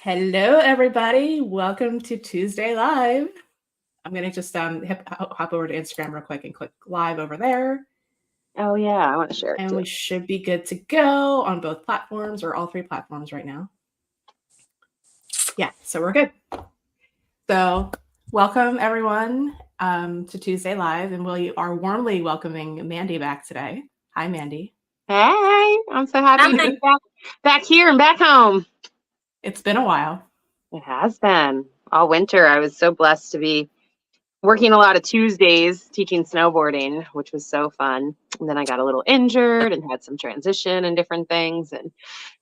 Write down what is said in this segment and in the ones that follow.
Hello, everybody. Welcome to Tuesday Live. I'm going to just hop over to Instagram real quick and click live over there. Oh, yeah, I want to share it And too. we should be good to go on both platforms or all three platforms right now. Yeah, so we're good. So, welcome everyone to Tuesday Live. And we are warmly welcoming Mandy back today. Hi, Mandy. Hey, I'm so happy to be back here and back home. It's been a while. It has been all winter. I was so blessed to be working a lot of Tuesdays teaching snowboarding, which was so fun. And then I got a little injured and had some transition and different things. And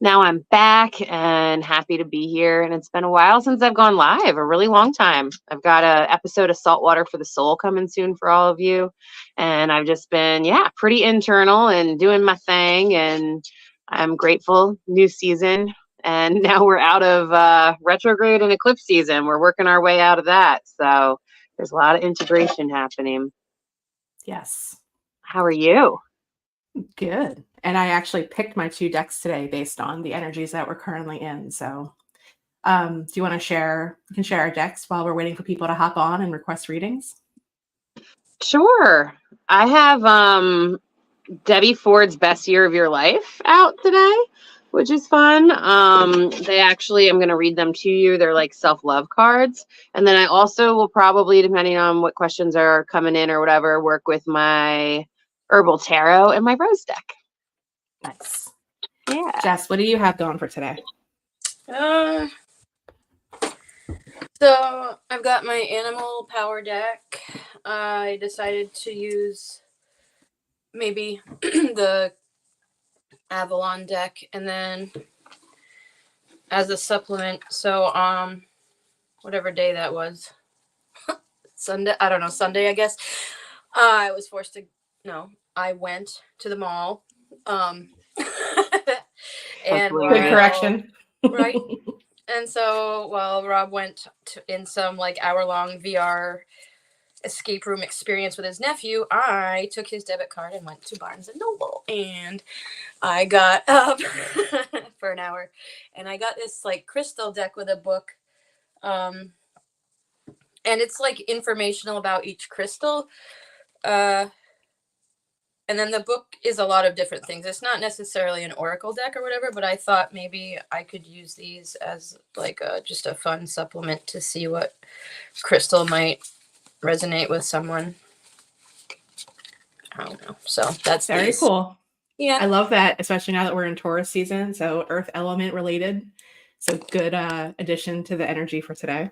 now I'm back and happy to be here. And it's been a while since I've gone live, a really long time. I've got an episode of Saltwater for the Soul coming soon for all of you. And I've just been, pretty internal and doing my thing. And I'm grateful. New season. And now we're out of retrograde and eclipse season. We're working our way out of that. So there's a lot of integration happening. Yes. How are you? Good. And I actually picked my two decks today based on the energies that we're currently in. So, do you want to share? You can share our decks while we're waiting for people to hop on and request readings. Sure. I have Debbie Ford's Best Year of Your Life out today, which is fun. I'm going to read them to you. They're like self-love cards. And then I also will probably, depending on what questions are coming in or whatever, work with my Herbal Tarot and my Rose deck. Nice. Yeah. Jess, what do you have going for today? So I've got my animal power deck. I decided to use maybe the Avalon deck, and then as a supplement. So whatever day that was, Sunday. I don't know, Sunday, I guess. I was forced to. No, I went to the mall. And good correction. Right. And so while Rob went in some like hour-long VR escape room experience with his nephew, I took his debit card and went to Barnes and Noble, and I got up for an hour, and I got this like crystal deck with a book, and it's like informational about each crystal, and then the book is a lot of different things. It's not necessarily an oracle deck or whatever, but I thought maybe I could use these as like just a fun supplement to see what crystal might resonate with someone. I don't know. So that's very cool. Yeah. I love that, especially now that we're in Taurus season. So earth element related. So good addition to the energy for today.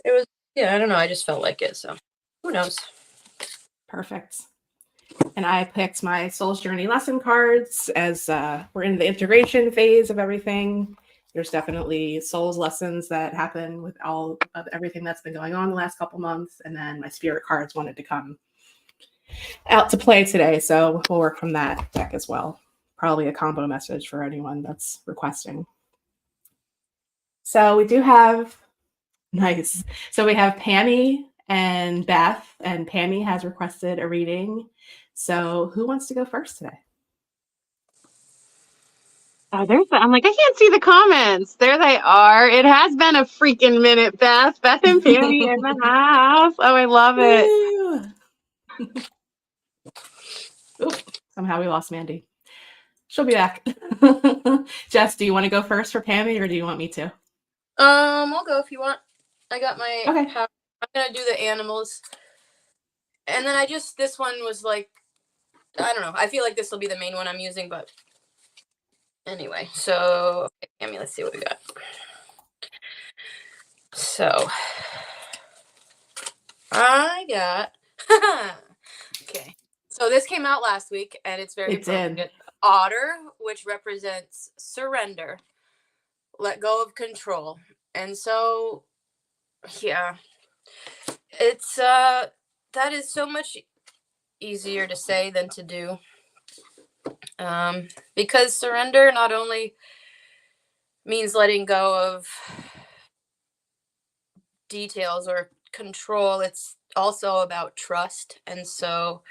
It was, I don't know. I just felt like it. So who knows? Perfect. And I picked my Soul's Journey lesson cards as we're in the integration phase of everything. There's definitely Soul's lessons that happen with all of everything that's been going on the last couple months. And then my spirit cards wanted to come out to play today. So we'll work from that deck as well. Probably a combo message for anyone that's requesting. So we do have, nice. So we have Pammy and Beth, and Pammy has requested a reading. So who wants to go first today? Oh, I'm like, I can't see the comments. There they are. It has been a freaking minute, Beth. Beth and Pammy in the house. Oh, I love it. Oops, somehow we lost Mandy. She'll be back. Jess, do you want to go first for Pammy, or do you want me to? I'll go if you want. I got my okay. I'm gonna do the animals. And then this one was like, I don't know. I feel like this will be the main one I'm using, but anyway. So, okay, let's see what we got. So, I got, okay. So this came out last week, and it's very appropriate. Otter, which represents surrender, let go of control. And so, yeah, it's, that is so much easier to say than to do. Because surrender not only means letting go of details or control, it's also about trust. And so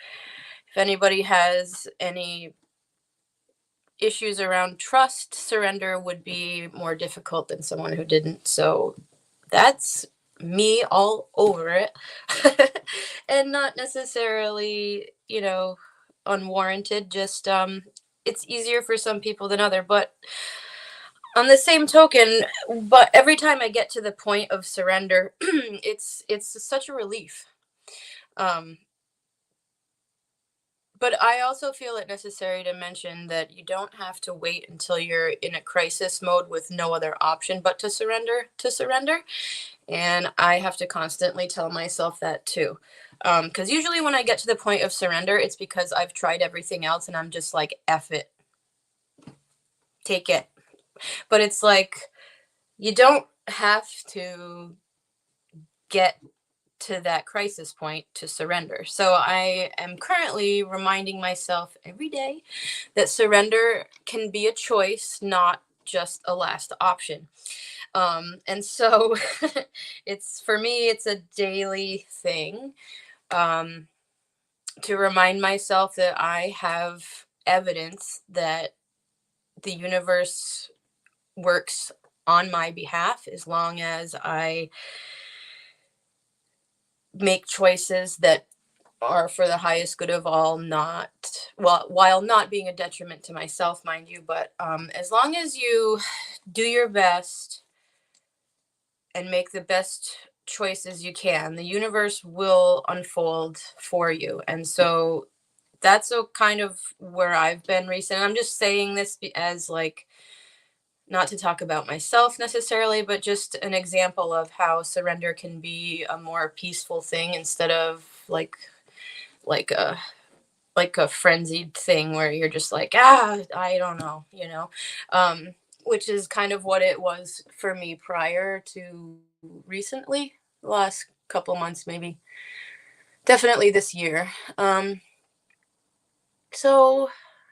if anybody has any issues around trust, surrender would be more difficult than someone who didn't. So that's me all over it. And not necessarily, unwarranted, just it's easier for some people than other. But on the same token, but every time I get to the point of surrender, it's such a relief. Um but I also feel it necessary to mention that you don't have to wait until you're in a crisis mode with no other option but to surrender. And I have to constantly tell myself that too. Because usually when I get to the point of surrender, it's because I've tried everything else and I'm just like, F it, take it. But it's like, you don't have to get to that crisis point to surrender. So I am currently reminding myself every day that surrender can be a choice, not just a last option. And so it's, for me, it's a daily thing, to remind myself that I have evidence that the universe works on my behalf as long as I make choices that are for the highest good of all, not, well, while not being a detriment to myself, mind you, but as long as you do your best and make the best choices you can, the universe will unfold for you. And so that's a kind of where I've been recently. I'm just saying this as like, not to talk about myself necessarily, but just an example of how surrender can be a more peaceful thing instead of like a frenzied thing where you're just like, I don't know, which is kind of what it was for me prior to recently, the last couple months, maybe definitely this year. So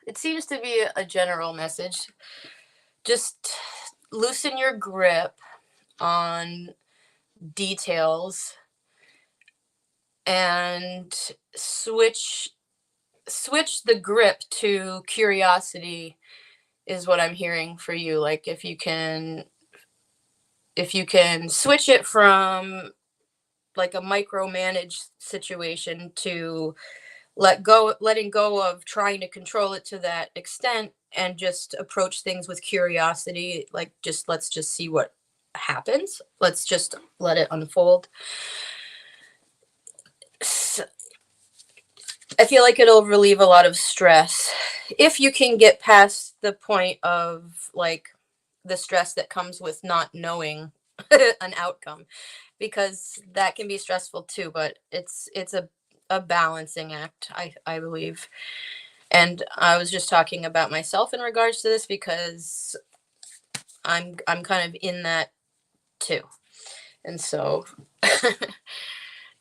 it seems to be a general message. Just loosen your grip on details and switch the grip to curiosity is what I'm hearing for you. Like if you can switch it from like a micromanaged situation to letting go of trying to control it to that extent and just approach things with curiosity, like let's just see what happens. Let's just let it unfold. I feel like it'll relieve a lot of stress if you can get past the point of like the stress that comes with not knowing an outcome, because that can be stressful too, but it's a balancing act, I believe. And I was just talking about myself in regards to this because I'm kind of in that too. And so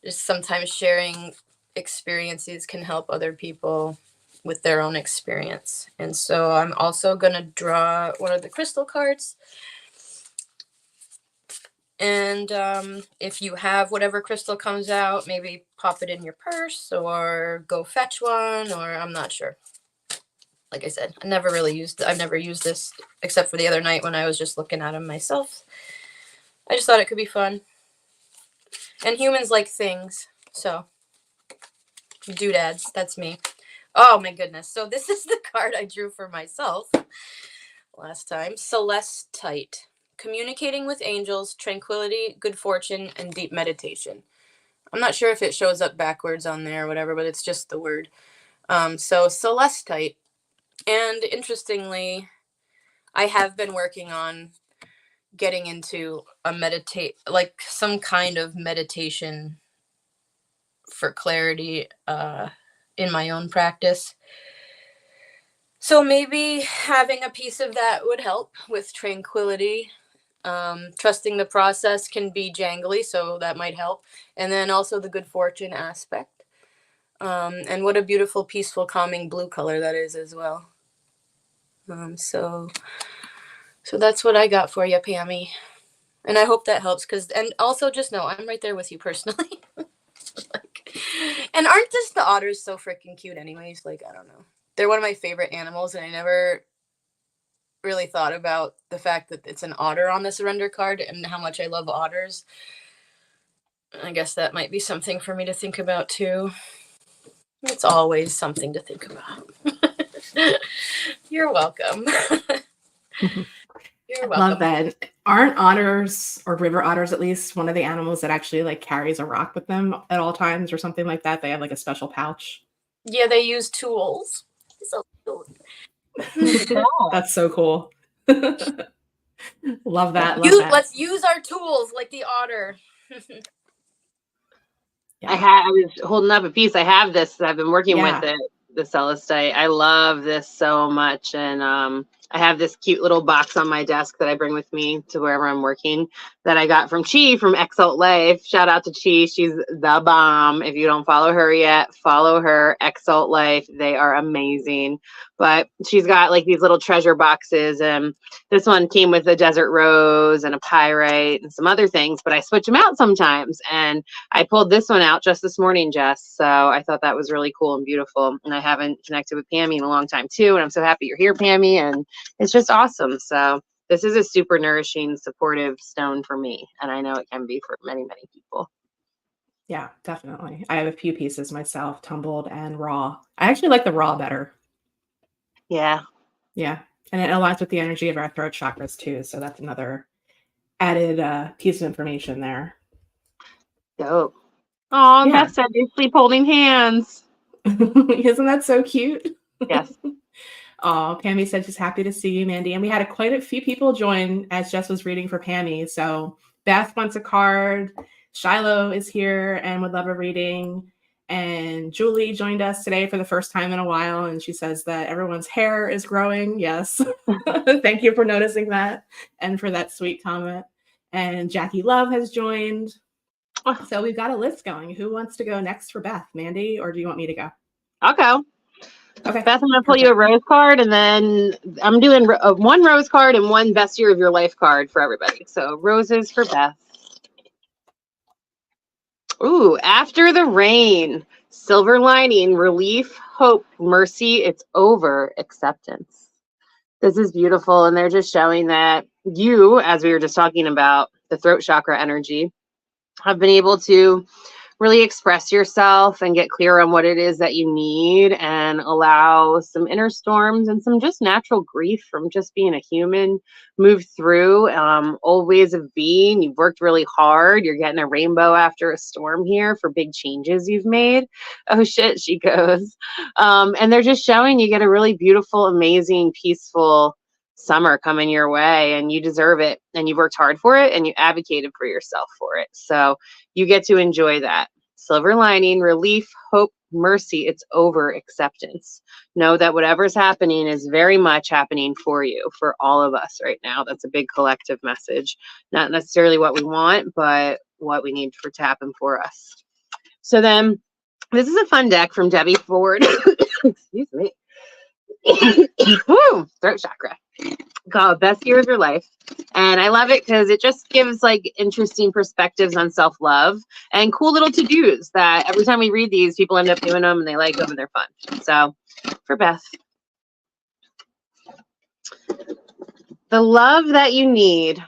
just sometimes sharing experiences can help other people with their own experience. And so I'm also going to draw one of the crystal cards. And if you have whatever crystal comes out, maybe pop it in your purse or go fetch one, or I'm not sure. Like I said, I've never used this except for the other night when I was just looking at them myself. I just thought it could be fun. And humans like things, so doodads, that's me. Oh my goodness. So this is the card I drew for myself last time. Celestite. Communicating with angels, tranquility, good fortune, and deep meditation. I'm not sure if it shows up backwards on there or whatever, but it's just the word. So Celestite. And interestingly, I have been working on getting into like some kind of meditation for clarity in my own practice. So maybe having a piece of that would help with tranquility. Trusting the process can be jangly, so that might help. And then also the good fortune aspect. And what a beautiful, peaceful, calming blue color that is as well. So that's what I got for you, Pammy. And I hope that helps, and also just know I'm right there with you personally. And aren't just the otters so freaking cute anyways? Like, I don't know. They're one of my favorite animals, and I never really thought about the fact that it's an otter on the surrender card and how much I love otters. I guess that might be something for me to think about too. It's always something to think about. You're welcome. You're welcome. Love that. Aren't otters, or river otters at least, one of the animals that actually like carries a rock with them at all times or something like that? They have like a special pouch. Yeah, they use tools. So cool. That's so cool. Love that. Love that. Let's use our tools like the otter. Yeah. I was holding up a piece. I have this. I've been working with it, the celestite. I love this so much. And I have this cute little box on my desk that I bring with me to wherever I'm working that I got from Chi from Exalt Life. Shout out to Chi. She's the bomb. If you don't follow her yet, follow her, Exalt Life. They are amazing. But she's got like these little treasure boxes, and this one came with a desert rose and a pyrite and some other things, but I switch them out sometimes. And I pulled this one out just this morning, Jess. So I thought that was really cool and beautiful. And I haven't connected with Pammy in a long time too. And I'm so happy you're here, Pammy. And it's just awesome. So this is a super nourishing, supportive stone for me. And I know it can be for many, many people. Yeah, definitely. I have a few pieces myself, tumbled and raw. I actually like the raw better. Yeah. Yeah. And it aligns with the energy of our throat chakras too. So that's another added piece of information there. Dope. Oh, Beth said they sleep holding hands. Isn't that so cute? Yes. Oh, Pammy said she's happy to see you, Mandy. And we had quite a few people join as Jess was reading for Pammy. So Beth wants a card. Shiloh is here and would love a reading. And Julie joined us today for the first time in a while. And she says that everyone's hair is growing. Yes. Thank you for noticing that and for that sweet comment. And Jackie Love has joined. So we've got a list going. Who wants to go next for Beth? Mandy, or do you want me to go? I'll go. Okay. Beth, I'm going to pull you a rose card, and then I'm doing one rose card and one best year of your life card for everybody. So roses for Beth. Ooh, after the rain, silver lining, relief, hope, mercy, it's over, acceptance. This is beautiful. And they're just showing that you, as we were just talking about, the throat chakra energy, have been able to really express yourself and get clear on what it is that you need, and allow some inner storms and some just natural grief from just being a human move through old ways of being. You've worked really hard. You're getting a rainbow after a storm here for big changes you've made. Oh shit, she goes. And they're just showing you get a really beautiful, amazing, peaceful summer coming your way, and you deserve it, and you worked hard for it, and you advocated for yourself for it. So you get to enjoy that. Silver lining, relief, hope, mercy, it's over, acceptance. Know that whatever's happening is very much happening for you, for all of us right now. That's a big collective message. Not necessarily what we want, but what we need to happen for us. So then, this is a fun deck from Debbie Ford. Excuse me. Throat chakra. Called Best Year of Your Life. And I love it because it just gives like interesting perspectives on self-love and cool little to-dos that every time we read these, people end up doing them and they like them and they're fun. So for Beth, the love that you need.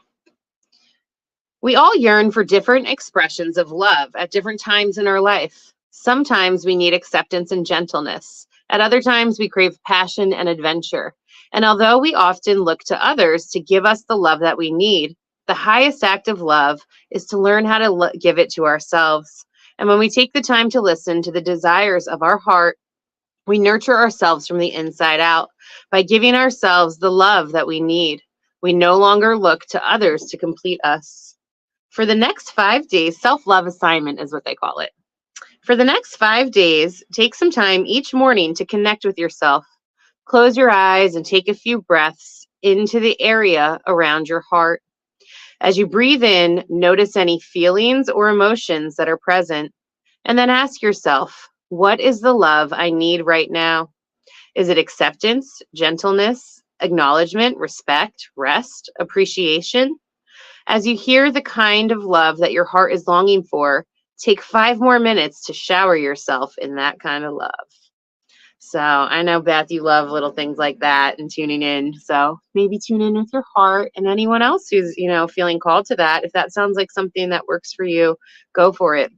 We all yearn for different expressions of love at different times in our life. Sometimes we need acceptance and gentleness. At other times we crave passion and adventure. And although we often look to others to give us the love that we need, the highest act of love is to learn how to give it to ourselves. And when we take the time to listen to the desires of our heart, we nurture ourselves from the inside out by giving ourselves the love that we need. We no longer look to others to complete us. For the next 5 days, self-love assignment is what they call it. For the next 5 days, take some time each morning to connect with yourself. Close your eyes and take a few breaths into the area around your heart. As you breathe in, notice any feelings or emotions that are present, and then ask yourself, what is the love I need right now? Is it acceptance, gentleness, acknowledgement, respect, rest, appreciation? As you hear the kind of love that your heart is longing for, take 5 more minutes to shower yourself in that kind of love. So I know, Beth, you love little things like that and tuning in. So maybe tune in with your heart, and anyone else who's, feeling called to that. If that sounds like something that works for you, go for it.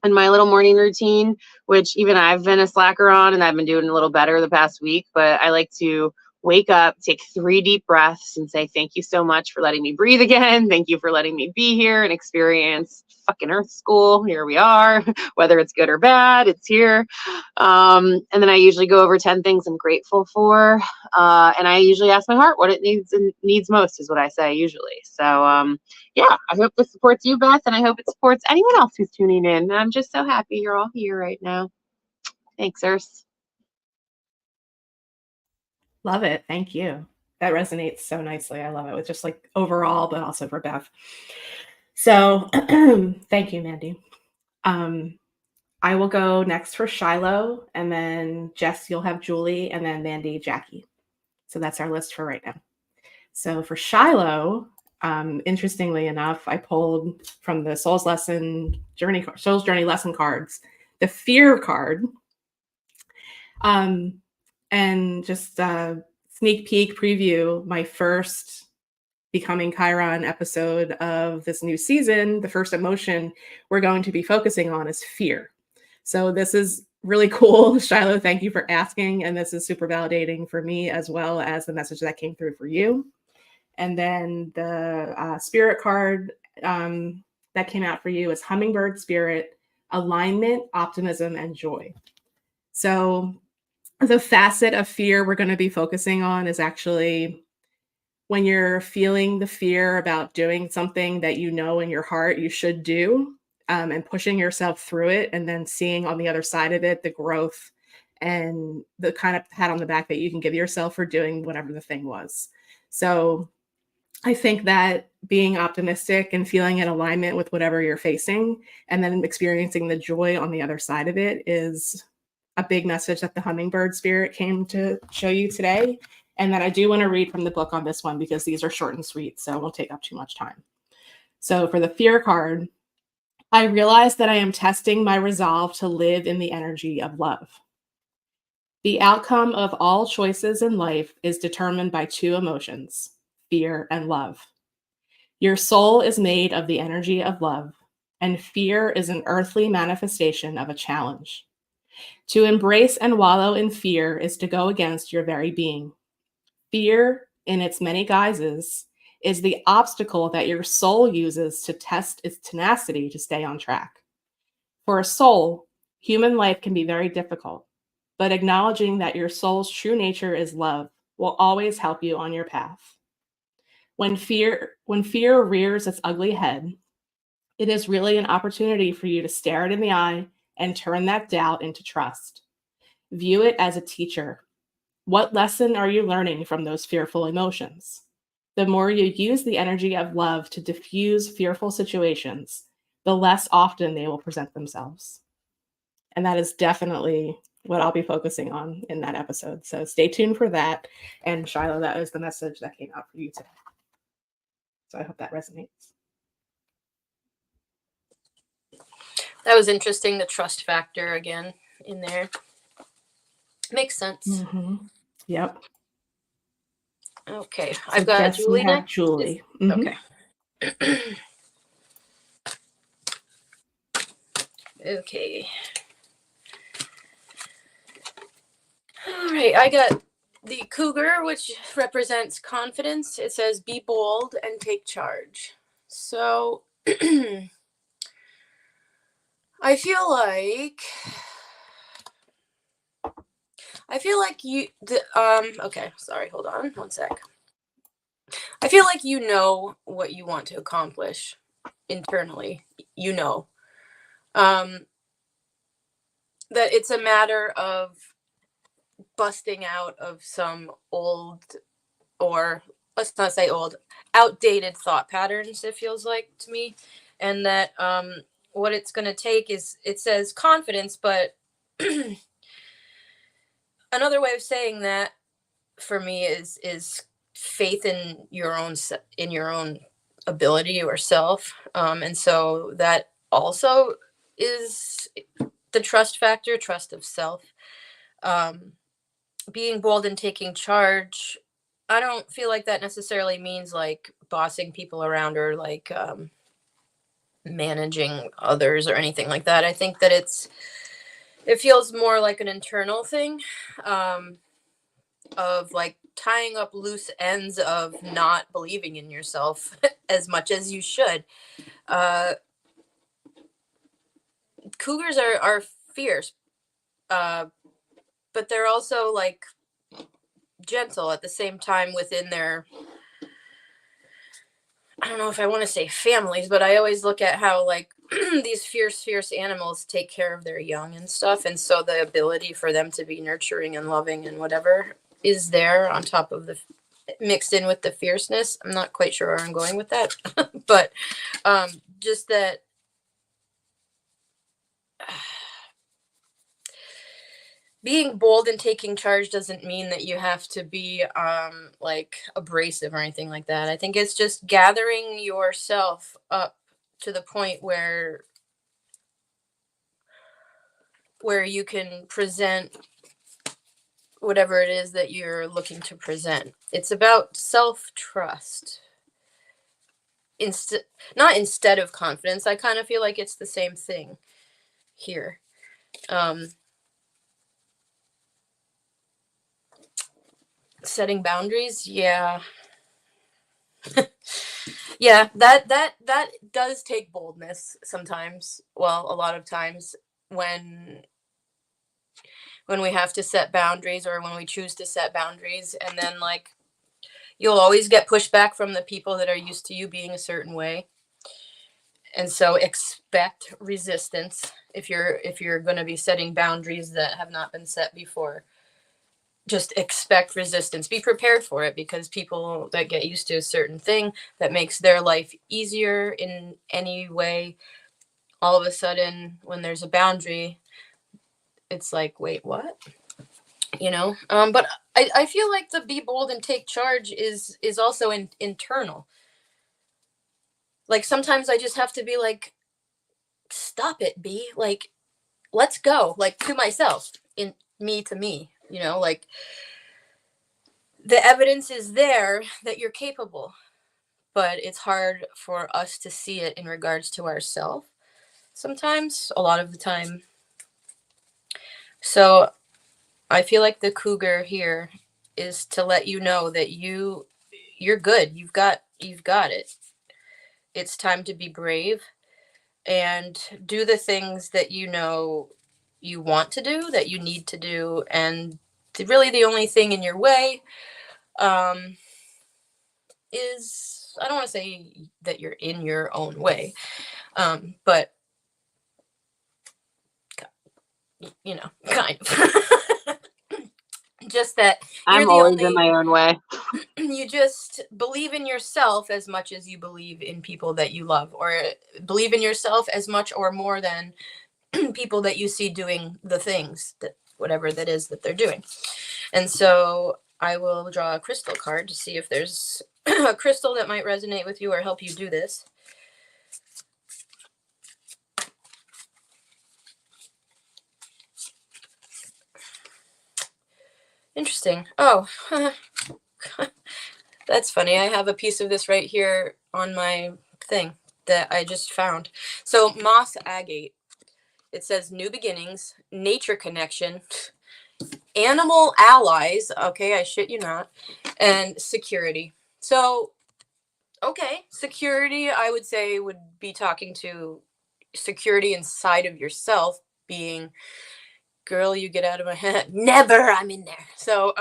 And my little morning routine, which even I've been a slacker on, and I've been doing a little better the past week, but I like to wake up, take 3 deep breaths, and say, thank you so much for letting me breathe again. Thank you for letting me be here and experience fucking Earth School. Here we are. Whether it's good or bad, it's here. And then I usually go over 10 things I'm grateful for. And I usually ask my heart what it needs most, is what I say usually. So, yeah, I hope this supports you, Beth, and I hope it supports anyone else who's tuning in. And I'm just so happy you're all here right now. Thanks, Urs. Love it. Thank you. That resonates so nicely. I love it with just like overall, but also for Beth. So thank you, Mandy. I will go next for Shiloh, and then Jess, you'll have Julie, and then Mandy, Jackie. So that's our list for right now. So for Shiloh, interestingly enough, I pulled from the Soul's Journey lesson cards, the fear card. And just sneak peek preview, my first Becoming Chiron episode of this new season, the first emotion we're going to be focusing on is fear. So this is really cool. Shiloh, thank you for asking. And this is super validating for me, as well as the message that came through for you. And then the spirit card that came out for you is Hummingbird Spirit, Alignment, Optimism, and Joy. So the facet of fear we're going to be focusing on is actually when you're feeling the fear about doing something that you know in your heart you should do, and pushing yourself through it, and then seeing on the other side of it the growth and the kind of pat on the back that you can give yourself for doing whatever the thing was. So I think that being optimistic and feeling in alignment with whatever you're facing, and then experiencing the joy on the other side of it, is a big message that the Hummingbird Spirit came to show you today. And that I do want to read from the book on this one, because these are short and sweet, so it won't take up too much time. So for the fear card, I realize that I am testing my resolve to live in the energy of love. The outcome of all choices in life is determined by 2 emotions, fear and love. Your soul is made of the energy of love, and fear is an earthly manifestation of a challenge. To embrace and wallow in fear is to go against your very being. Fear, in its many guises, is the obstacle that your soul uses to test its tenacity to stay on track. For a soul, human life can be very difficult, but acknowledging that your soul's true nature is love will always help you on your path. When fear rears its ugly head, it is really an opportunity for you to stare it in the eye and turn that doubt into trust. View it as a teacher. What lesson are you learning from those fearful emotions? The more you use the energy of love to diffuse fearful situations, the less often they will present themselves. And that is definitely what I'll be focusing on in that episode. So stay tuned for that. And Shiloh, that is the message that came out for you today. So I hope that resonates. That was interesting. The trust factor again in there. Makes sense. Mm-hmm. Yep. Okay. So I've got Julie next. Julie. Okay. Okay. All right. I got the cougar, which represents confidence. It says, be bold and take charge. So I feel like okay, sorry, hold on one sec. I feel like you know what you want to accomplish internally. You know. That it's a matter of busting out of some old, or let's not say old, outdated thought patterns, it feels like to me. And that what it's going to take is, it says confidence, but another way of saying that for me is faith in your own ability or self. And so that also is the trust factor, trust of self. being bold and taking charge, I don't feel like that necessarily means like bossing people around or like managing others or anything like that. I think that it feels more like an internal thing, um, of like tying up loose ends of not believing in yourself as much as you should. Uh, Cougars are fierce, uh, but they're also like gentle at the same time within their, I don't know if I want to say families, but I always look at how like these fierce animals take care of their young and stuff, and so the ability for them to be nurturing and loving and whatever is there on top of the mixed in with the fierceness. I'm not quite sure where I'm going with that, but just that being bold and taking charge doesn't mean that you have to be like abrasive or anything like that. I think it's just gathering yourself up to the point where you can present whatever it is that you're looking to present. It's about self-trust. Not instead of confidence. I kind of feel like it's the same thing here. Setting boundaries, yeah. Yeah, that does take boldness sometimes. Well, a lot of times when we have to set boundaries or when we choose to set boundaries, and then like you'll always get pushback from the people that are used to you being a certain way. And so expect resistance if you're going to be setting boundaries that have not been set before. Just expect resistance. Be prepared for it, because people that get used to a certain thing that makes their life easier in any way, all of a sudden when there's a boundary, it's like, wait, what? But I feel like the be bold and take charge is also internal. Like sometimes I just have to be like, stop it, B. Like, let's go. Like to myself, in me to me, like the evidence is there that you're capable, but it's hard for us to see it in regards to ourselves sometimes, a lot of the time. So I feel like the cougar here is to let you know that you're good. You've got it. It's time to be brave and do the things that you want to do, that you need to do, and really the only thing in your way is, I don't want to say that you're in your own way, but kind of. Just that you're I'm the always in only, my own way. you just believe in yourself as much as you believe in people that you love, or believe in yourself as much or more than people that you see doing the things that whatever that is that they're doing. And so I will draw a crystal card to see if there's a crystal that might resonate with you or help you do this. Interesting. Oh, that's funny. I have a piece of this right here on my thing that I just found. So moss agate. It says new beginnings, nature connection, animal allies. Okay, I shit you not, and security. So, okay, security. I would say would be talking to security inside of yourself, being, girl, you get out of my head. Never. I'm in there. So,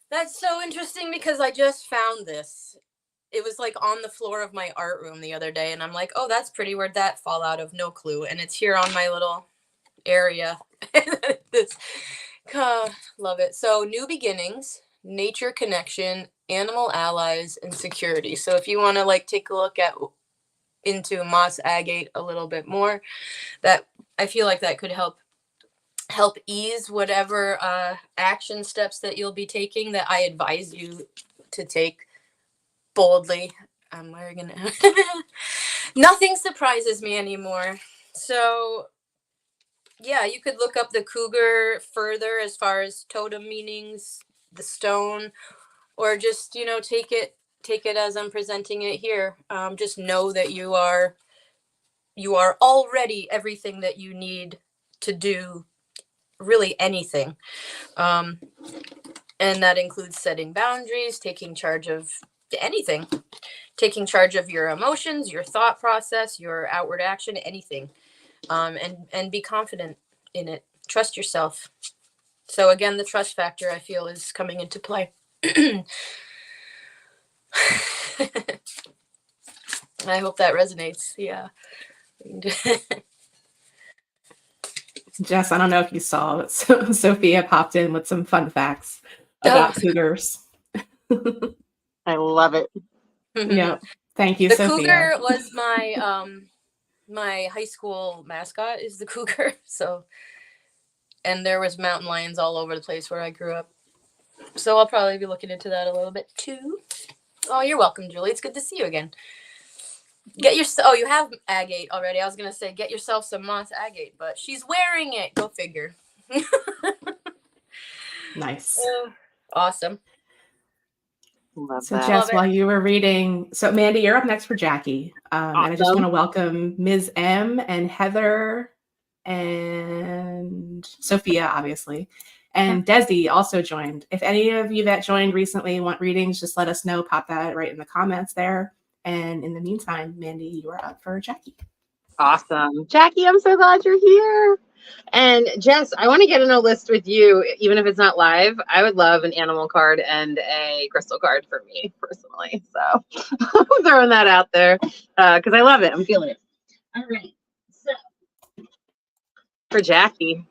that's so interesting because I just found this. It was like on the floor of my art room the other day, and I'm like, oh, that's pretty. Where'd that fall out of? No clue. And it's here on my little area. This, love it. So new beginnings, nature connection, animal allies, and security. So if you want to like take a look into moss agate a little bit more, that I feel like that could help ease whatever action steps that you'll be taking, that I advise you to take boldly. I'm wearing it. Nothing surprises me anymore. So yeah, you could look up the cougar further as far as totem meanings, the stone, or just, take it as I'm presenting it here. Just know that you are already everything that you need to do really anything. Um, and that includes setting boundaries, taking charge of anything, taking charge of your emotions, your thought process, your outward action, anything. And be confident in it. Trust yourself. So again, the trust factor I feel is coming into play. I hope that resonates. Yeah. Jess, I don't know if you saw, but Sophia popped in with some fun facts about cougars. I love it. Yeah. Thank you, The Sophia. cougar was my high school mascot is the cougar. So, and there was mountain lions all over the place where I grew up. So I'll probably be looking into that a little bit too. Oh, you're welcome, Julie. It's good to see you again. You have agate already. I was gonna say get yourself some moss agate, but she's wearing it. Go figure. Nice. Awesome. Love So that. Jess, while you were reading, so Mandy, you're up next for Jackie. And I just Awesome. want to welcome Ms. M and Heather and Sophia, obviously. And Desi also joined. If any of you that joined recently want readings, just let us know. Pop that right in the comments there. And in the meantime, Mandy, you are up for Jackie. Awesome. Jackie, I'm so glad you're here. And Jess, I want to get in a list with you, even if it's not live. I would love an animal card and a crystal card for me personally. So I'm throwing that out there because I love it. I'm feeling it. All right. So for Jackie,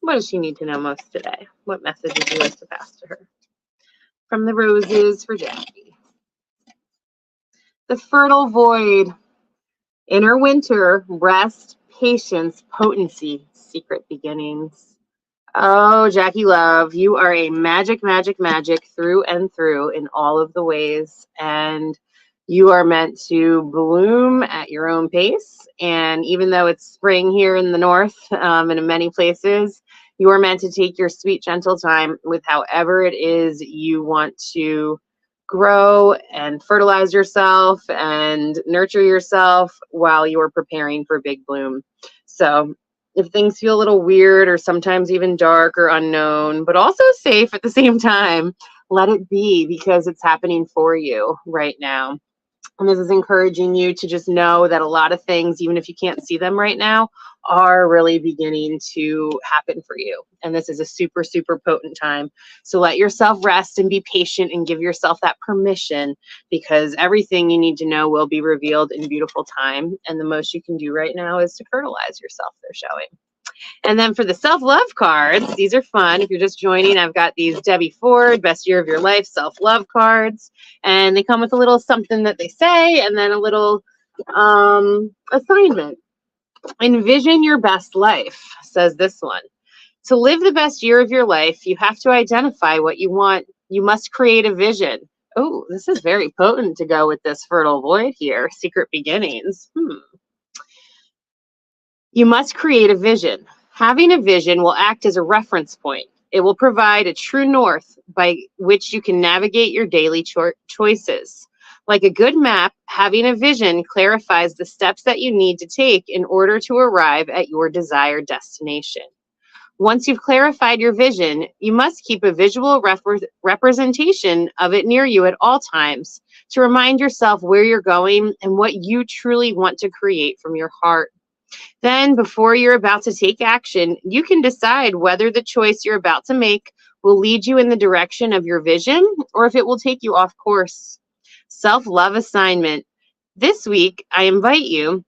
what does she need to know most today? What message would you like to pass to her? From the roses for Jackie. The fertile void. Inner winter, rest, patience, potency, secret beginnings. Oh, Jackie Love, you are a magic through and through in all of the ways. And you are meant to bloom at your own pace. And even though it's spring here in the north and in many places, you are meant to take your sweet, gentle time with however it is you want to grow and fertilize yourself and nurture yourself while you are preparing for big bloom. So if things feel a little weird or sometimes even dark or unknown, but also safe at the same time, let it be because it's happening for you right now. And this is encouraging you to just know that a lot of things, even if you can't see them right now, are really beginning to happen for you. And this is a super, super potent time. So let yourself rest and be patient and give yourself that permission because everything you need to know will be revealed in beautiful time. And the most you can do right now is to fertilize yourself, they're showing. And then for the self-love cards, these are fun. If you're just joining, I've got these Debbie Ford, Best Year of Your Life self-love cards. And they come with a little something that they say and then a little assignment. Envision your best life, says this one. To live the best year of your life, you have to identify what you want. You must create a vision. Oh, this is very potent to go with this fertile void here. Secret beginnings. You must create a vision. Having a vision will act as a reference point. It will provide a true north by which you can navigate your daily choices. Like a good map, having a vision clarifies the steps that you need to take in order to arrive at your desired destination. Once you've clarified your vision, you must keep a visual representation of it near you at all times to remind yourself where you're going and what you truly want to create from your heart. Then, before you're about to take action, you can decide whether the choice you're about to make will lead you in the direction of your vision or if it will take you off course. Self-love assignment. This week, I invite you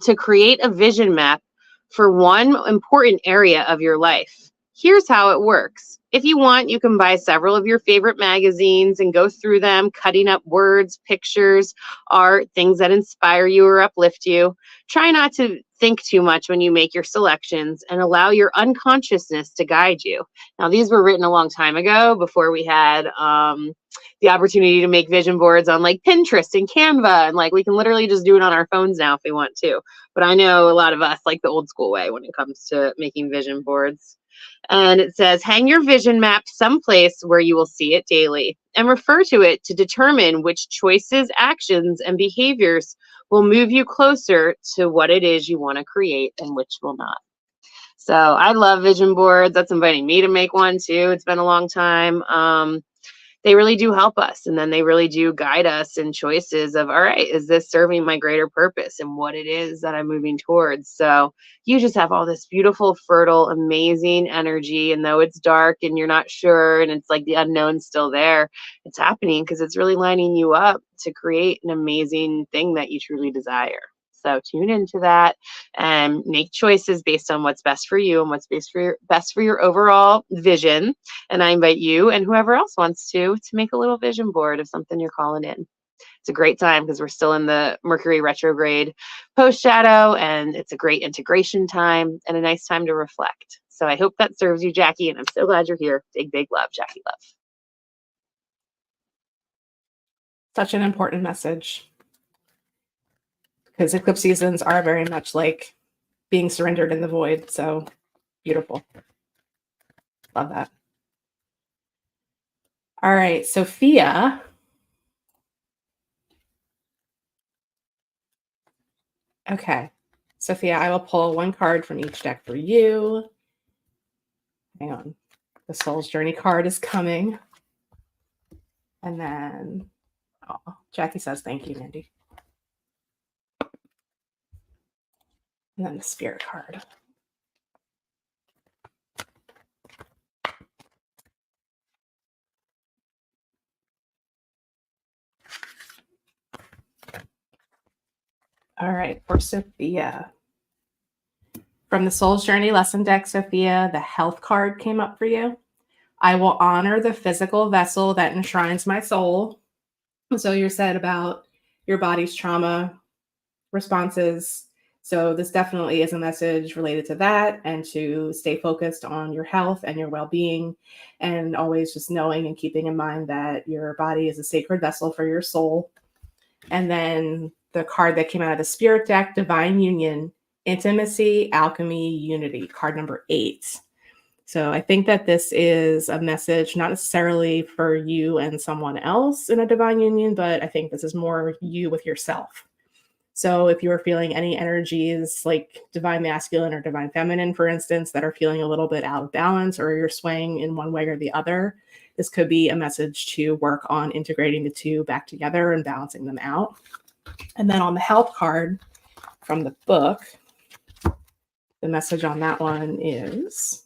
to create a vision map for one important area of your life. Here's how it works. If you want, you can buy several of your favorite magazines and go through them, cutting up words, pictures, art, things that inspire you or uplift you. Try not to think too much when you make your selections and allow your unconsciousness to guide you. Now, these were written a long time ago before we had the opportunity to make vision boards on like Pinterest and Canva. And like we can literally just do it on our phones now if we want to. But I know a lot of us like the old school way when it comes to making vision boards. And it says, hang your vision map someplace where you will see it daily and refer to it to determine which choices, actions, and behaviors will move you closer to what it is you want to create and which will not. So I love vision boards. That's inviting me to make one too. It's been a long time. They really do help us. And then they really do guide us in choices of, all right, is this serving my greater purpose and what it is that I'm moving towards? So you just have all this beautiful, fertile, amazing energy. And though it's dark and you're not sure and it's like the unknown's still there, it's happening because it's really lining you up to create an amazing thing that you truly desire. So tune into that and make choices based on what's best for you and what's best for your overall vision. And I invite you and whoever else wants to make a little vision board of something you're calling in. It's a great time because we're still in the Mercury retrograde post shadow, and it's a great integration time and a nice time to reflect. So I hope that serves you, Jackie, and I'm so glad you're here. Big, big love, Jackie Love. Such an important message. Because eclipse seasons are very much like being surrendered in the void. So beautiful. Love that. All right, Sophia. Okay, Sophia, I will pull one card from each deck for you. Hang on. The Soul's Journey card is coming. And then, oh, Jackie says, thank you, Mandy. And then the Spirit card. All right, for Sophia. From the Soul's Journey lesson deck, Sophia, the health card came up for you. I will honor the physical vessel that enshrines my soul. So you said about your body's trauma responses. So this definitely is a message related to that and to stay focused on your health and your well-being, and always just knowing and keeping in mind that your body is a sacred vessel for your soul. And then the card that came out of the Spirit deck, Divine Union, Intimacy, Alchemy, Unity, card number 8. So I think that this is a message not necessarily for you and someone else in a divine union, but I think this is more you with yourself. So if you're feeling any energies like divine masculine or divine feminine, for instance, that are feeling a little bit out of balance, or you're swaying in one way or the other, this could be a message to work on integrating the two back together and balancing them out. And then on the health card from the book, the message on that one is,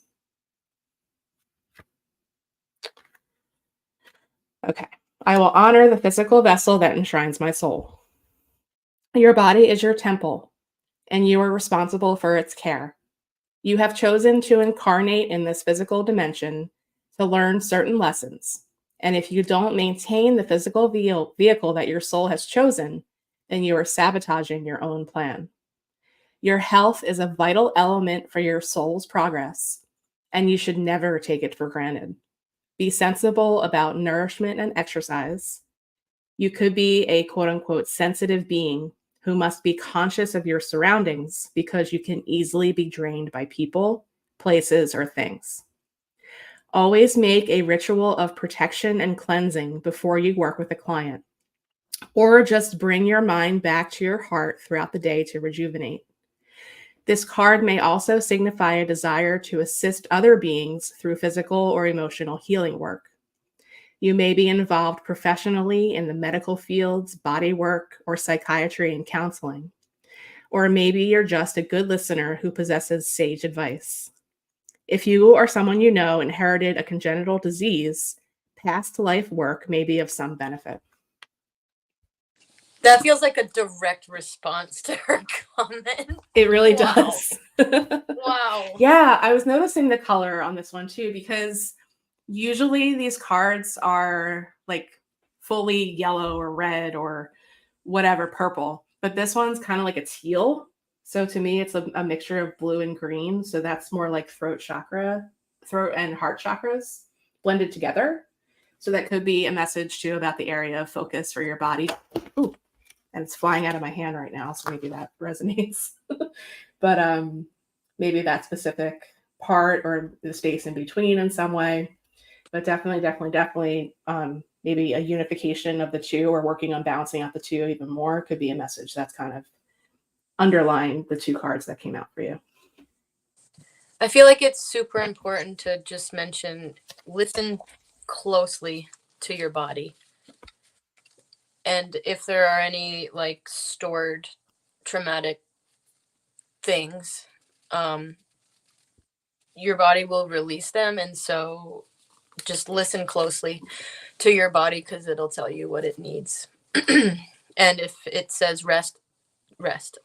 okay, I will honor the physical vessel that enshrines my soul. Your body is your temple, and you are responsible for its care. You have chosen to incarnate in this physical dimension to learn certain lessons. And if you don't maintain the physical vehicle that your soul has chosen, then you are sabotaging your own plan. Your health is a vital element for your soul's progress, and you should never take it for granted. Be sensible about nourishment and exercise. You could be a quote unquote sensitive being who must be conscious of your surroundings because you can easily be drained by people, places, or things. Always make a ritual of protection and cleansing before you work with a client, or just bring your mind back to your heart throughout the day to rejuvenate. This card may also signify a desire to assist other beings through physical or emotional healing work. You may be involved professionally in the medical fields, body work, or psychiatry and counseling. Or maybe you're just a good listener who possesses sage advice. If you or someone you know inherited a congenital disease, past life work may be of some benefit. That feels like a direct response to her comment. It really Wow. does. Wow. Yeah, I was noticing the color on this one too, because usually these cards are like fully yellow or red or whatever, purple, but this one's kind of like a teal. So to me, it's a mixture of blue and green. So that's more like throat and heart chakras blended together. So that could be a message too about the area of focus for your body. Ooh, and it's flying out of my hand right now, so maybe that resonates. But maybe that specific part or the space in between in some way. But definitely, maybe a unification of the two or working on balancing out the two even more could be a message that's kind of underlying the two cards that came out for you. I feel like it's super important to just mention, listen closely to your body. And if there are any like stored traumatic things, your body will release them. And so just listen closely to your body, because it'll tell you what it needs. And if it says rest, rest,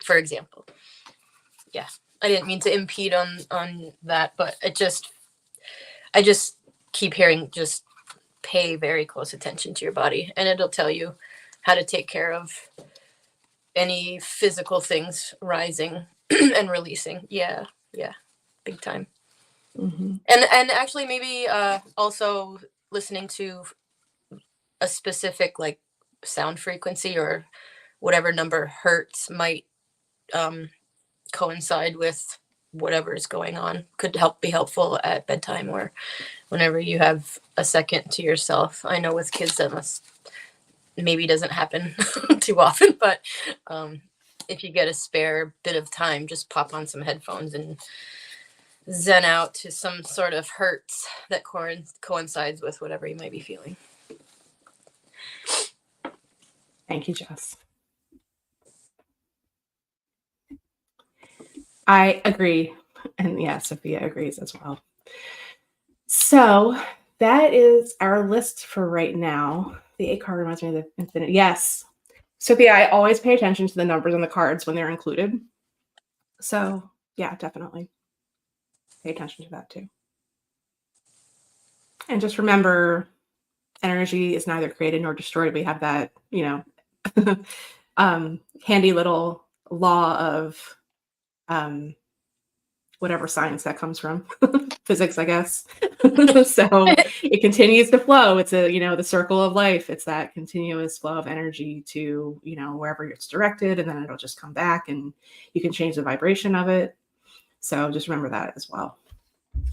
for example. Yeah. I didn't mean to impede on that, but I just keep hearing, just pay very close attention to your body, and it'll tell you how to take care of any physical things rising and releasing. Yeah, big time. Mm-hmm. And actually maybe also listening to a specific like sound frequency or whatever number hertz might coincide with whatever is going on could be helpful at bedtime or whenever you have a second to yourself. I know with kids that maybe doesn't happen too often, but if you get a spare bit of time, just pop on some headphones and zen out to some sort of hertz that coincides with whatever you might be feeling. Thank you, Jess. I agree. And yeah, Sophia agrees as well. So that is our list for right now. The 8 card reminds me of the infinite. Yes. Sophia, I always pay attention to the numbers on the cards when they're included. So yeah, definitely pay attention to that too. And just remember, energy is neither created nor destroyed. We have that, handy little law of whatever science that comes from, physics, I guess. So it continues to flow. It's the circle of life. It's that continuous flow of energy to, wherever it's directed, and then it'll just come back and you can change the vibration of it. So just remember that as well.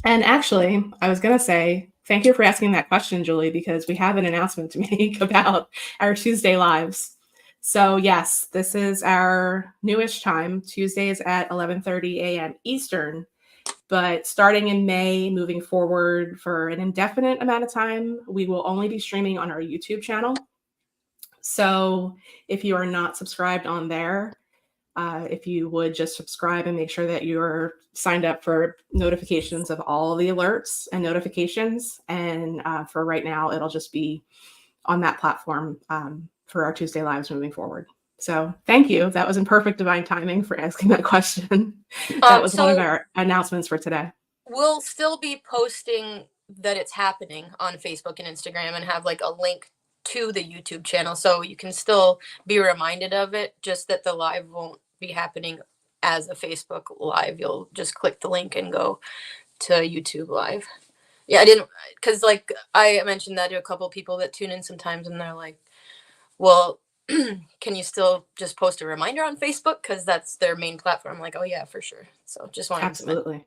And actually, I was going to say, thank you for asking that question, Julie, because we have an announcement to make about our Tuesday lives. So yes, this is our newish time, Tuesdays at 11:30 a.m. Eastern. But starting in May, moving forward for an indefinite amount of time, we will only be streaming on our YouTube channel. So if you are not subscribed on there, if you would just subscribe and make sure that you're signed up for notifications of all of the alerts and notifications. And for right now, it'll just be on that platform for our Tuesday lives moving forward. So thank you. That was in perfect divine timing for asking that question. That was one of our announcements for today. We'll still be posting that it's happening on Facebook and Instagram and have like a link to the YouTube channel. So you can still be reminded of it, just that the live won't be happening as a Facebook live. You'll just click the link and go to YouTube live. Yeah, I didn't, because like I mentioned that to a couple people that tune in sometimes and they're like, well, can you still just post a reminder on Facebook? Because that's their main platform. I'm like, oh yeah, for sure. So just wanted Absolutely.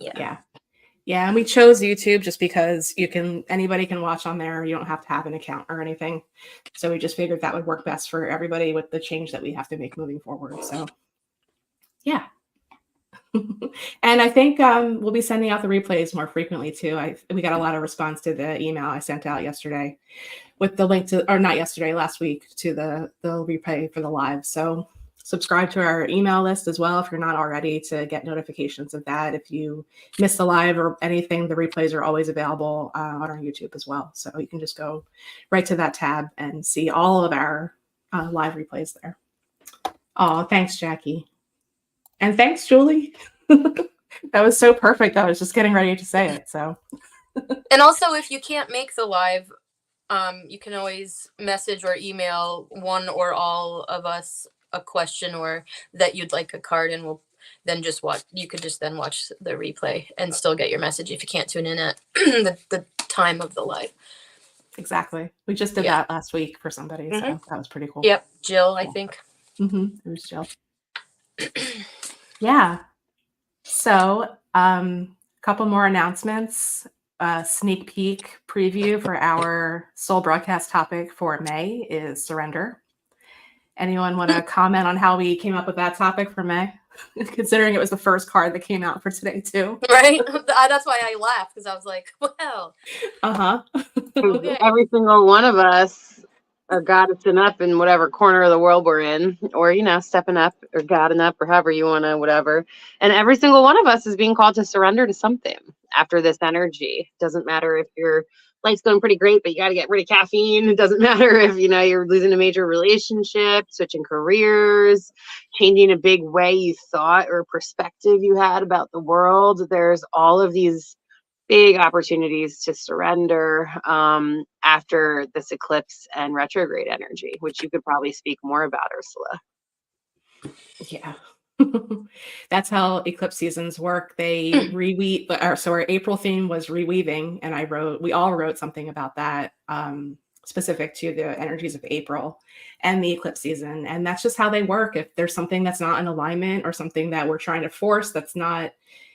Yeah. Yeah, and we chose YouTube just because anybody can watch on there. You don't have to have an account or anything. So we just figured that would work best for everybody with the change that we have to make moving forward. So yeah. And I think we'll be sending out the replays more frequently too. We got a lot of response to the email I sent out yesterday with the link to, or not yesterday, last week, to the replay for the live. So subscribe to our email list as well if you're not already, to get notifications of that. If you miss the live or anything, the replays are always available on our YouTube as well. So you can just go right to that tab and see all of our live replays there. Oh, thanks, Jackie. And thanks, Julie. That was so perfect. I was just getting ready to say it. So, and also if you can't make the live, you can always message or email one or all of us a question or that you'd like a card, and we'll then just watch. You could just then watch the replay and still get your message if you can't tune in at the time of the live. Exactly. We just did that last week for somebody, so that was pretty cool. Yep, Jill, I think. It was Jill. Yeah. So, couple more announcements. Sneak peek preview for our soul broadcast topic for May is surrender. Anyone want to comment on how we came up with that topic for May? Considering it was the first card that came out for today too. Right? That's why I laughed, because I was like, well. Okay. Every single one of us are goddessing up in whatever corner of the world we're in, or, stepping up or godding up or however you want to, whatever. And every single one of us is being called to surrender to something after this energy. Doesn't matter if your life's going pretty great, but you got to get rid of caffeine. It doesn't matter if, you're losing a major relationship, switching careers, changing a big way you thought or perspective you had about the world. There's all of these big opportunities to surrender after this eclipse and retrograde energy, which you could probably speak more about, Ursula. Yeah. That's how eclipse seasons work. They reweave. So our April theme was reweaving, and we all wrote something about that specific to the energies of April and the eclipse season. And that's just how they work. If there's something that's not in alignment or something that we're trying to force that's not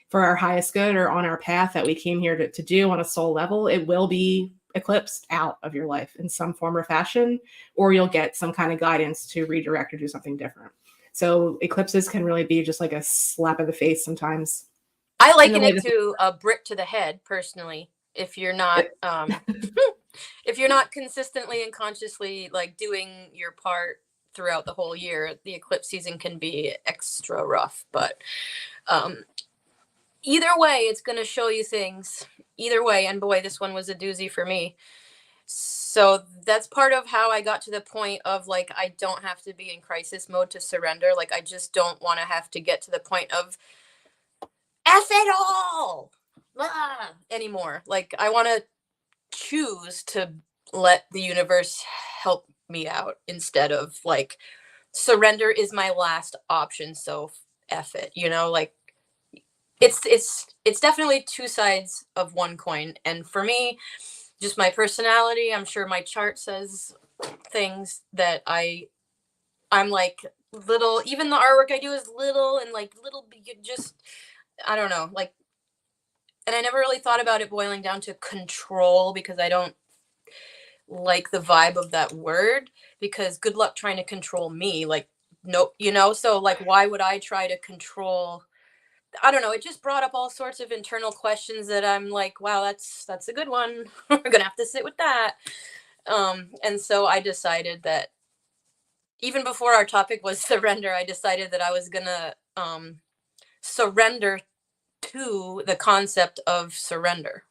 for our highest good or on our path that we came here to do on a soul level, it will be eclipsed out of your life in some form or fashion, or you'll get some kind of guidance to redirect or do something different. So eclipses can really be just like a slap of the face sometimes. I liken it to a brick to the head, personally. If you're not if you're not consistently and consciously like doing your part throughout the whole year, the eclipse season can be extra rough. But either way, it's going to show you things. Either way, and boy, this one was a doozy for me. So that's part of how I got to the point of like, I don't have to be in crisis mode to surrender. Like, I just don't want to have to get to the point of F it all anymore. Like, I want to choose to let the universe help me out instead of like, surrender is my last option, so F it, like it's definitely two sides of one coin. And for me, just my personality, I'm sure my chart says things that I'm like little, even the artwork I do is little and like little, just, I don't know, like, and I never really thought about it boiling down to control, because I don't like the vibe of that word, because good luck trying to control me. Like, nope, so like, why would I try to control? I don't know. It just brought up all sorts of internal questions that I'm like, wow, that's a good one. We're going to have to sit with that. And so I decided that even before our topic was surrender, I decided that I was going to surrender to the concept of surrender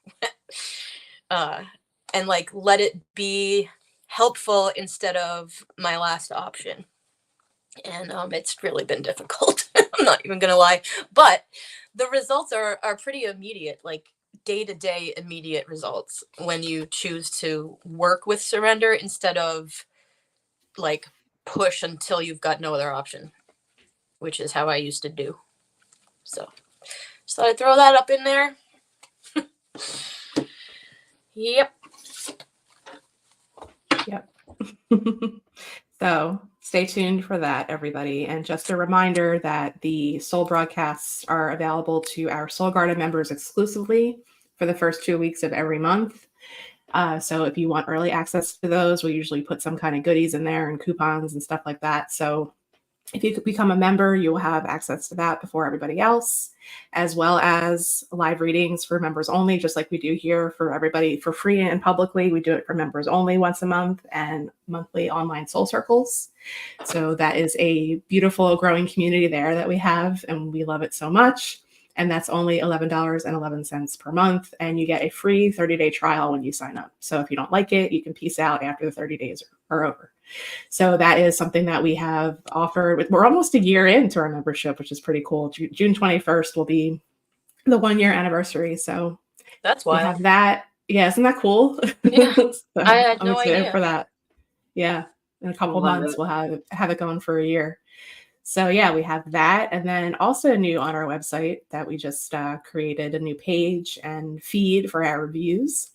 and like, let it be helpful instead of my last option. And it's really been difficult. I'm not even going to lie. But the results are pretty immediate, like day-to-day immediate results when you choose to work with surrender instead of like push until you've got no other option, which is how I used to do. So just thought I'd throw that up in there. Yep. So stay tuned for that, everybody. And just a reminder that the soul broadcasts are available to our Soul Garden members exclusively for the first 2 weeks of every month. So if you want early access to those, we usually put some kind of goodies in there and coupons and stuff like that. So if you become a member, you will have access to that before everybody else, as well as live readings for members only, just like we do here for everybody for free and publicly. We do it for members only once a month, and monthly online soul circles. So that is a beautiful growing community there that we have, and we love it so much. And that's only $11.11 per month. And you get a free 30-day trial when you sign up. So if you don't like it, you can peace out after the 30 days are over. So that is something that we have offered. We're almost a year into our membership, which is pretty cool. June 21st will be the 1-year anniversary. So that's wild. We have that. Yeah, isn't that cool? Yeah, So I had I'm no excited idea for that. Yeah, In a couple Love months, it. we'll have it going for a year. So yeah, we have that. And then also new on our website that we just created a new page and feed for our reviews.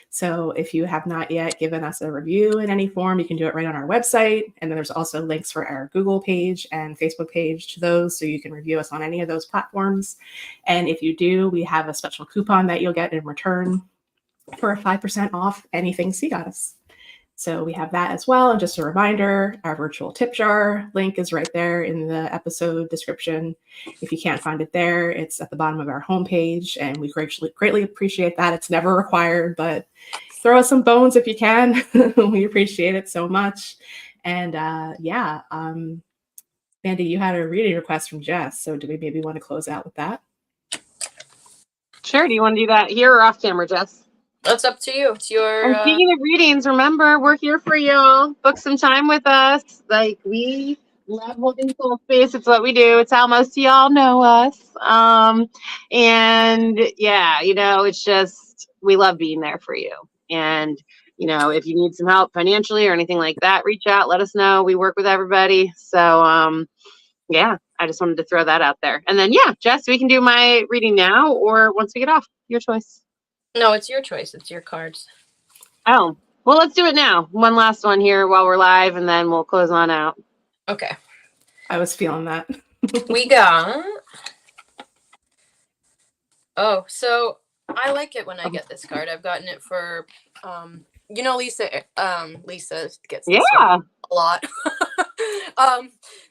So if you have not yet given us a review in any form, you can do it right on our website. And then there's also links for our Google page and Facebook page to those, so you can review us on any of those platforms. And if you do, we have a special coupon that you'll get in return for a 5% off anything Sea Goddess. So we have that as well. And just a reminder, our virtual tip jar link is right there in the episode description. If you can't find it there, it's at the bottom of our homepage, and we greatly appreciate that. It's never required, but throw us some bones if you can. We appreciate it so much. And Mandy, you had a reading request from Jess. So do we maybe want to close out with that? Sure. Do you want to do that here or off camera, Jess? That's up to you. It's your. And speaking of readings, remember, we're here for y'all. Book some time with us. Like, we love holding soul space. It's what we do. It's how most of y'all know us. And yeah, it's just, we love being there for you. And, if you need some help financially or anything like that, reach out, let us know. We work with everybody. So, yeah, I just wanted to throw that out there. And then, yeah, Jess, we can do my reading now or once we get off. Your choice. No, it's your choice. It's your cards. Oh, well, let's do it now. One last one here while we're live, and then we'll close on out. Okay. I was feeling that. We got. Oh, so I like it when I get this card. I've gotten it for, Lisa. Lisa gets this one a lot.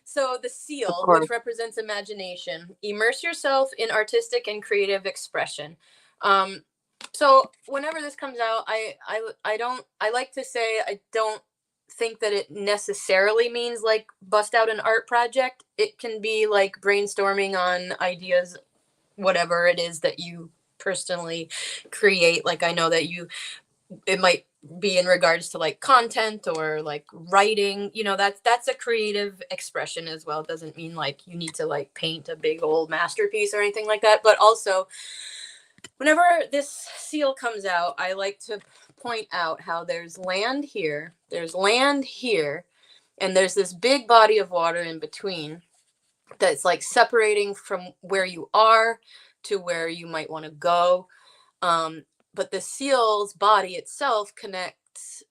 So the seal, which represents imagination, immerse yourself in artistic and creative expression. So whenever this comes out, I like to say I don't think that it necessarily means like bust out an art project. It can be like brainstorming on ideas, whatever it is that you personally create. Like, I know that it might be in regards to like content or like writing, that's a creative expression as well. It doesn't mean like you need to like paint a big old masterpiece or anything like that. But also, whenever this seal comes out, I like to point out how there's land here, and there's this big body of water in between that's like separating from where you are to where you might want to go. But the seal's body itself connects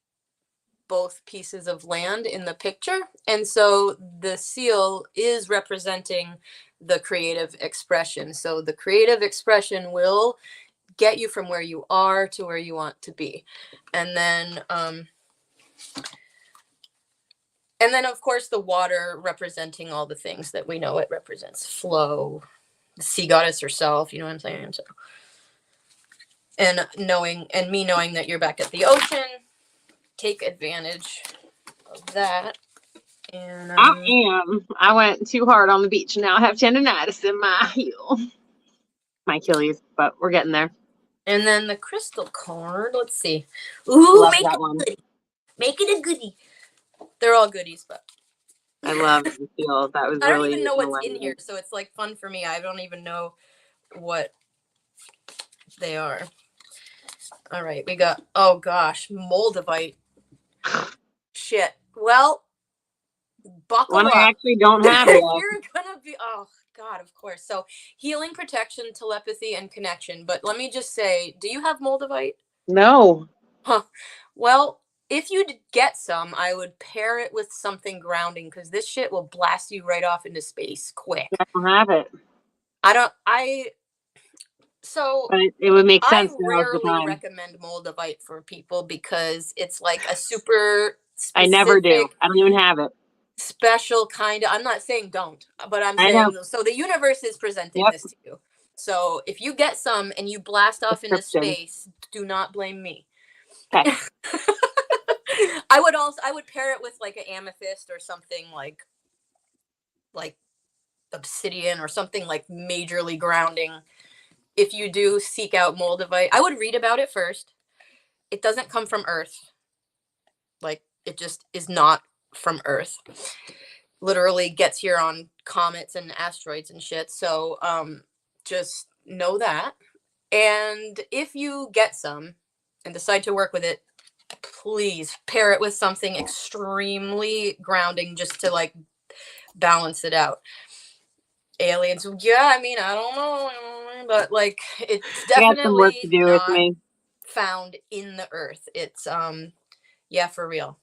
both pieces of land in the picture. And so the seal is representing the creative expression. So the creative expression will get you from where you are to where you want to be. And then of course the water representing all the things that we know it represents. Flow, the sea goddess herself, you know what I'm saying? So, and me knowing that you're back at the ocean, take advantage of that. And I went too hard on the beach and now I have tendonitis in my heel. My Achilles, but we're getting there. And then the crystal card, let's see. Ooh, love that one. Make it a goodie. They're all goodies, but I love the seal. That was I really. don't even know what's in here, so it's like fun for me. I don't even know what they are. All right, we got, oh gosh, Moldavite. Shit. Well, buckle up. I actually don't have it. You're gonna be, oh God, of course. So healing, protection, telepathy, and connection. But let me just say, do you have Moldavite? No. Huh. Well, if you get some, I would pair it with something grounding, because this shit will blast you right off into space quick. I don't have it. But it would make sense. I rarely recommend Moldavite for people because it's like a super specific, I never do. I don't even have it. Special kind of, I'm not saying don't, but I'm saying, so the universe is presenting this to you. So if you get some and you blast off into space, do not blame me. Okay. I would pair it with like an amethyst or something like obsidian or something like majorly grounding. If you do seek out Moldavite, I would read about it first. It doesn't come from Earth. Like, it just is not from Earth. Literally gets here on comets and asteroids and shit. So just know that. And if you get some and decide to work with it, please pair it with something extremely grounding just to like balance it out. Aliens, yeah, I mean, I don't know, but like it's You got some work to definitely do with not me. found in the earth. It's yeah, for real.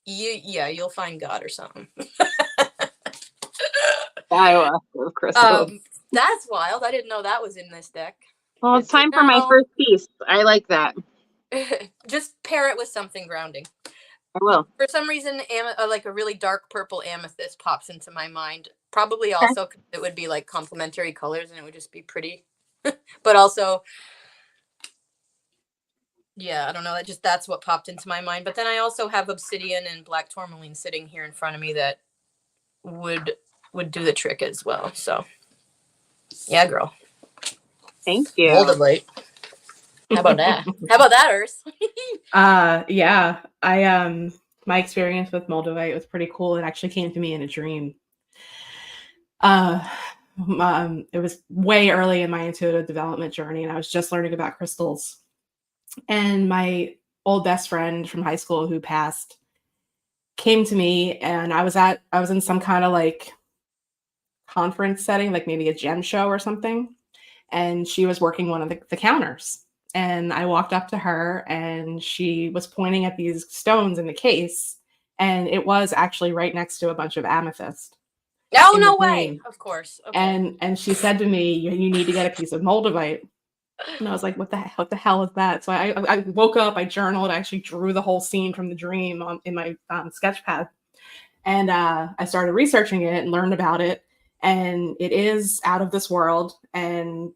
You'll find God or something. Ayahuasca of crystals. That's wild. I didn't know that was in this deck. Well, it's Good to time for my know. first piece. I like that. Just pair it with something grounding. I will. For some reason, like a really dark purple amethyst pops into my mind. Probably also 'cause it would be like complementary colors and it would just be pretty. But also, yeah, I don't know. That's what popped into my mind. But then I also have obsidian and black tourmaline sitting here in front of me that would do the trick as well. So, yeah, girl. Thank you. Moldavite. How about that? How about that, Urs? Yeah. My experience with Moldavite was pretty cool. It actually came to me in a dream. It was way early in my intuitive development journey, and I was just learning about crystals. And my old best friend from high school who passed came to me, and I was in some kind of like conference setting, like maybe a gem show or something. And she was working one of the counters. And I walked up to her and she was pointing at these stones in the case. And it was actually right next to a bunch of amethyst. Oh, in no the way. dream. Of course. Okay. And she said to me, you need to get a piece of Moldavite. And I was like, what the hell is that? So I woke up, I journaled, I actually drew the whole scene from the dream in my sketch pad. And I started researching it and learned about it. And it is out of this world. And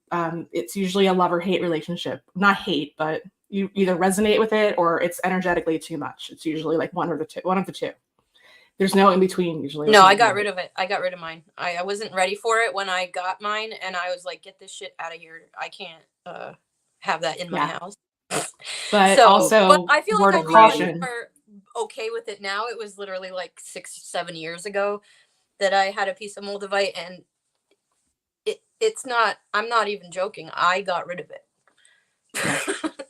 it's usually a love-or-hate relationship. Not hate, but you either resonate with it or it's energetically too much. It's usually like one of the two. There's no in between usually. No, I got rid of it. I got rid of mine. I wasn't ready for it when I got mine, and I was like, "Get this shit out of here! I can't have that in my house." But also, but I feel word like of I'm a lot caution. more okay with it now. It was literally like 6-7 years ago that I had a piece of Moldavite, and it's not. I'm not even joking. I got rid of it. Yeah.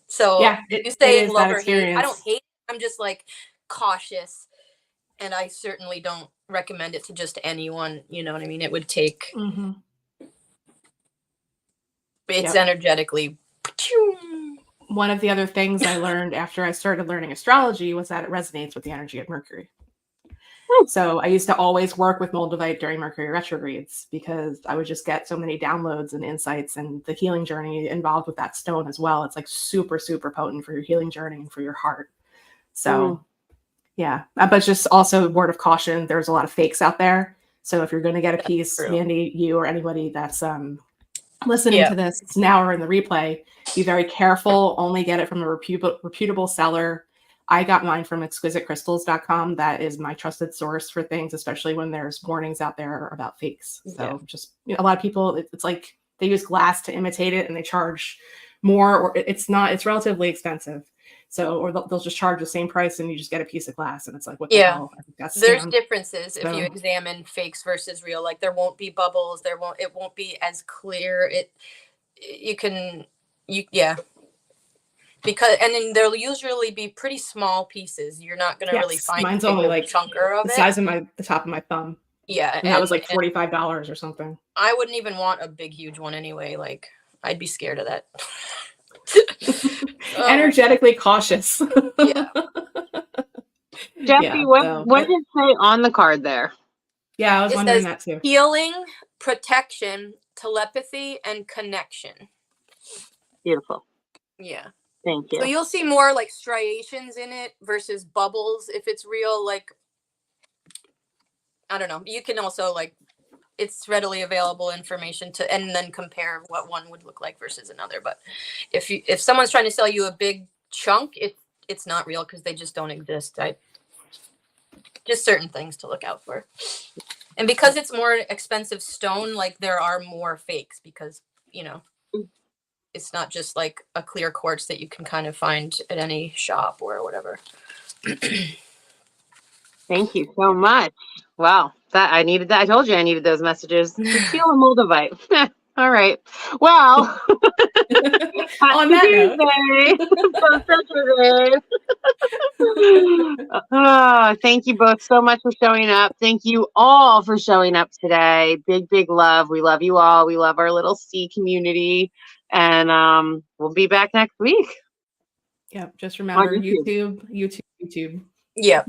So yeah, you say it is love that or hate. I don't experience. hate. I'm just like cautious. And I certainly don't recommend it to just anyone. You know what I mean? It would take. Mm-hmm. It's energetically. One of the other things I learned after I started learning astrology was that it resonates with the energy of Mercury. So I used to always work with Moldavite during Mercury retrogrades because I would just get so many downloads and insights, and the healing journey involved with that stone as well. It's like super, super potent for your healing journey and for your heart. So yeah, but just also word of caution, there's a lot of fakes out there. So if you're going to get a piece, Mandy, you or anybody that's listening to this now or in the replay, be very careful. Only get it from a reputable seller. I got mine from exquisitecrystals.com. That is my trusted source for things, especially when there's warnings out there about fakes. So just a lot of people, it's like they use glass to imitate it and they charge more, or it's relatively expensive. So, or they'll just charge the same price and you just get a piece of glass and it's like, what the hell? I think that's There's scam. differences if you examine fakes versus real. Like there won't be bubbles. It won't be as clear. Because, and then there'll usually be pretty small pieces. You're not going to really find mine's only like chunker of the size of the top of my thumb. Yeah. And that was like $45 or something. I wouldn't even want a big, huge one anyway. Like I'd be scared of that. Energetically cautious. Yeah. Jeffy, what did it say on the card there? Yeah, I was wondering that too. Healing, protection, telepathy, and connection. Beautiful. Yeah. Thank you. So you'll see more like striations in it versus bubbles if it's real. Like, I don't know. You can also like, it's readily available information and then compare what one would look like versus another. But if someone's trying to sell you a big chunk, it's not real because they just don't exist. Just certain things to look out for. And because it's more expensive stone, like there are more fakes because, it's not just like a clear quartz that you can kind of find at any shop or whatever. Thank you so much. Wow. I needed that. I told you I needed those messages. Just feel a Moldavite. All right. Well, On that note, thank you both so much for showing up. Thank you all for showing up today. Big, big love. We love you all. We love our little C community. And we'll be back next week. yep, just remember YouTube. YouTube. Yeah.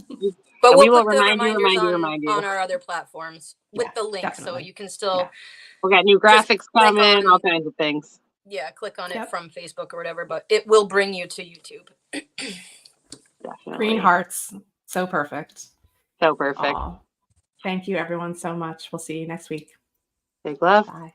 But And we'll we will put the remind you, reminders on our other platforms with Yeah, the link, so definitely. you can still We got new just graphics click coming, on- all kinds of things. yeah, click on it Yep. from Facebook or whatever, but it will bring you to YouTube. Definitely. Green hearts. So perfect. So perfect. Aw. Thank you everyone so much. We'll see you next week. Big love. Bye.